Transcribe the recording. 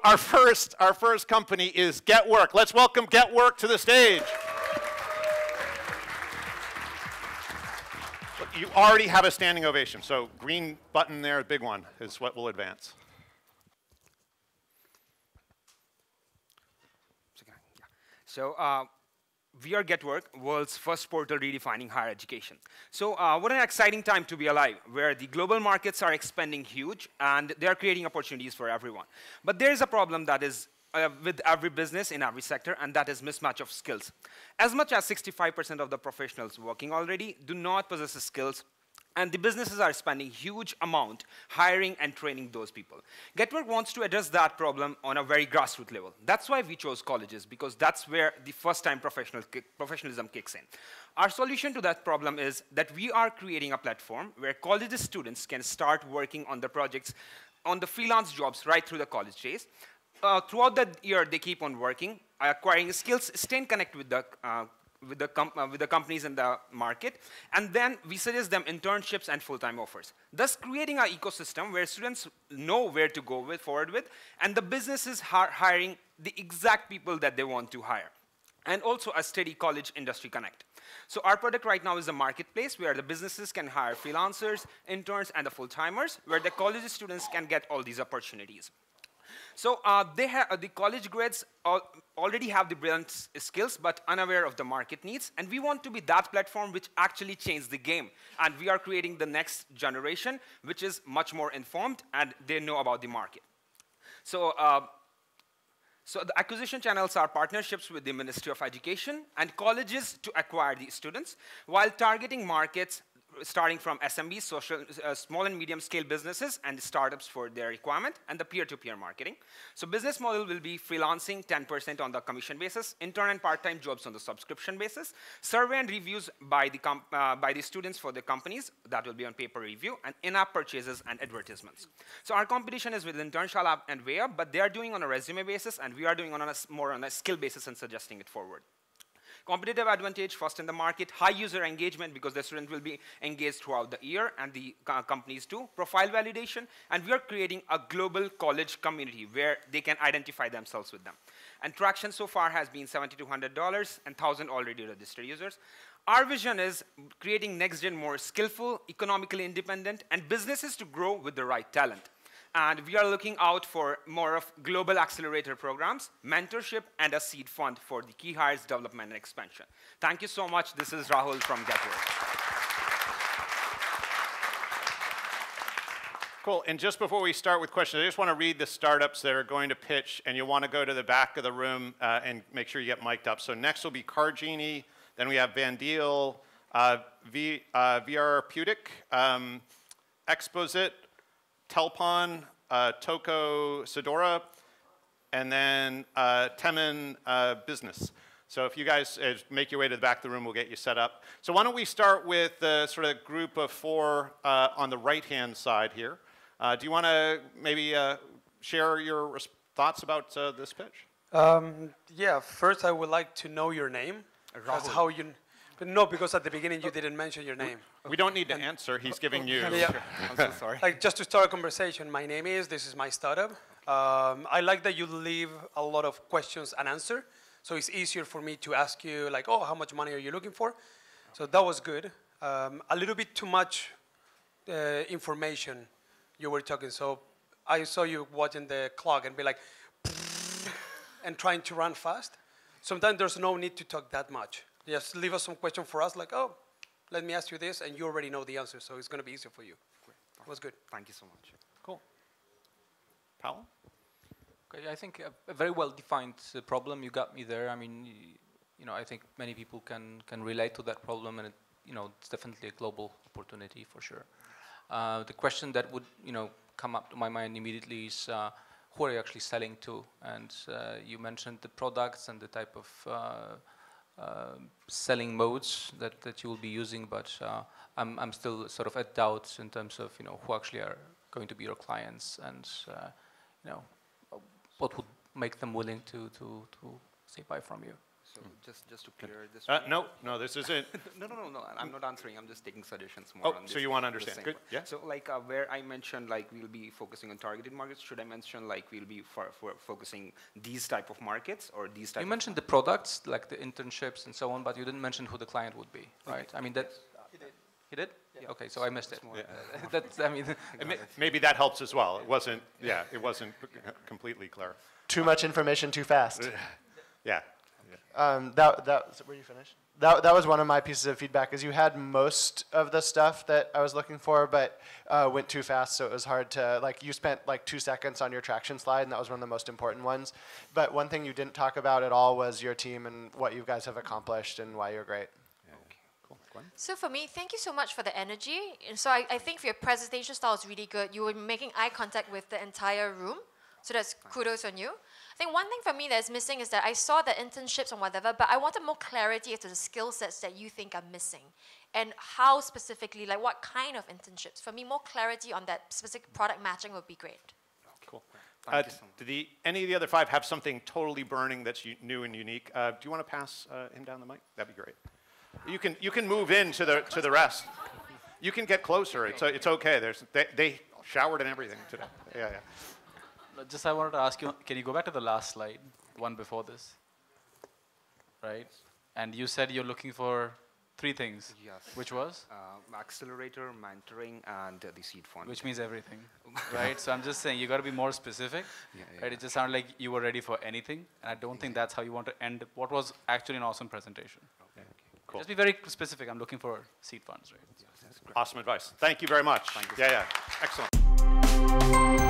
our first company is GetWork. Let's welcome GetWork to the stage. You already have a standing ovation, so green button there, big one, is what will advance. So we are GetWork, world's first portal redefining higher education. So what an exciting time to be alive, where the global markets are expanding huge, and they are creating opportunities for everyone. But there is a problem that is with every business in every sector, and that is mismatch of skills. As much as 65% of the professionals working already do not possess the skills, and the businesses are spending huge amount hiring and training those people. GetWork wants to address that problem on a very grassroots level. That's why we chose colleges, because that's where the first-time professionalism kicks in. Our solution to that problem is that we are creating a platform where college students can start working on the projects, on the freelance jobs right through the college days. Throughout the year, they keep on working, acquiring skills, staying connected with the companies in the market, and then we suggest them internships and full-time offers, thus creating an ecosystem where students know where to go forward with, and the businesses are hiring the exact people that they want to hire, and also a steady college industry connect. So our product right now is a marketplace where the businesses can hire freelancers, interns, and the full-timers, where the college students can get all these opportunities. So the college grads already have the brilliant skills, but unaware of the market needs. And we want to be that platform which actually changes the game. And we are creating the next generation, which is much more informed, and they know about the market. So the acquisition channels are partnerships with the Ministry of Education and colleges to acquire the students, while targeting markets starting from SMBs, small and medium scale businesses, and startups for their requirement, and the peer-to-peer marketing. So business model will be freelancing 10% on the commission basis, intern and part-time jobs on the subscription basis, survey and reviews by the students for the companies, that will be on paper review, and in-app purchases and advertisements. So our competition is with Internship Lab and Wayup, but they are doing on a resume basis, and we are doing more on a skill basis and suggesting it forward. Competitive advantage, first in the market, high user engagement because the student will be engaged throughout the year, and the companies too. Profile validation, and we are creating a global college community where they can identify themselves with them. And traction so far has been $7,200 and 1,000 already registered users. Our vision is creating next gen more skillful, economically independent, and businesses to grow with the right talent. And we are looking out for more of global accelerator programs, mentorship, and a seed fund for the key hires development and expansion. Thank you so much. This is Rahul from GetWork. Cool. And just before we start with questions, I just want to read the startups that are going to pitch, and you'll want to go to the back of the room and make sure you get mic'd up. So next will be Car Genie, then we have Van Deal, VRPutic, Exposit, Telpon, Toko Sedora, and then Temin Business. So if you guys make your way to the back of the room, we'll get you set up. So why don't we start with the sort of group of four on the right-hand side here. Do you want to maybe share your thoughts about this pitch? Yeah, first I would like to know your name. That's how you... But no, because at the beginning you didn't mention your name. We don't need to answer. He's giving you. Yeah. I'm so sorry. Like, just to start a conversation, my name is, this is my startup. I like that you leave a lot of questions unanswered. So it's easier for me to ask you, like, oh, how much money are you looking for? So that was good. A little bit too much information you were talking. So I saw you watching the clock and be like, and trying to run fast. Sometimes there's no need to talk that much. Just leave us some question for us, like, oh, let me ask you this, and you already know the answer, so it's going to be easier for you. Great. It was good. Thank you so much. Cool. Powell? Okay, I think a very well-defined problem. You got me there. I mean, you know, I think many people can relate to that problem, and it's definitely a global opportunity for sure. The question that would come up to my mind immediately is who are you actually selling to? And you mentioned the products and the type of selling modes that you will be using, but I'm still sort of at doubts in terms of who actually are going to be your clients, and what would make them willing to say buy from you. So just to clear this. No, this isn't. No. I'm not answering. I'm just taking suggestions more. Oh, on so this, you want to on the understand? same Good. one. Yeah. So like where I mentioned like we'll be focusing on targeted markets, should I mention like we'll be for focusing these type of markets or these type? You mentioned the products like the internships and so on, but you didn't mention who the client would be, right? I mean that. He did? Yeah. Okay, so I missed it. Yeah. That's, I mean. Maybe that helps as well. It wasn't. Yeah, it wasn't completely clear. Too much information too fast. Yeah. Were you finished? That was one of my pieces of feedback, is you had most of the stuff that I was looking for, but went too fast, so it was hard to, like, you spent like 2 seconds on your traction slide, and that was one of the most important ones. But one thing you didn't talk about at all was your team and what you guys have accomplished and why you're great. So for me, thank you so much for the energy. And so I think your presentation style is really good. You were making eye contact with the entire room. So that's kudos on you. I think one thing for me that's missing is that I saw the internships and whatever, but I wanted more clarity as to the skill sets that you think are missing. And how specifically, like what kind of internships? For me, more clarity on that specific product matching would be great. Cool. Thank you so much. Do any of the other 5 have something totally burning that's new and unique? Do you want to pass him down the mic? That'd be great. You can move in to the rest. You can get closer. It's okay. They showered and everything today. Yeah. Just I wanted to ask you, can you go back to the last slide, one before this? Right? And you said you're looking for 3 things. Yes. Which was? Accelerator, mentoring, and the seed fund. Which means everything, right? So I'm just saying you got to be more specific, right? It just sounded like you were ready for anything, and I don't think that's how you want to end what was actually an awesome presentation. Okay. Cool. Just be very specific. I'm looking for seed funds, right? Awesome advice. Thank you very much. Thank you. Yeah. Excellent.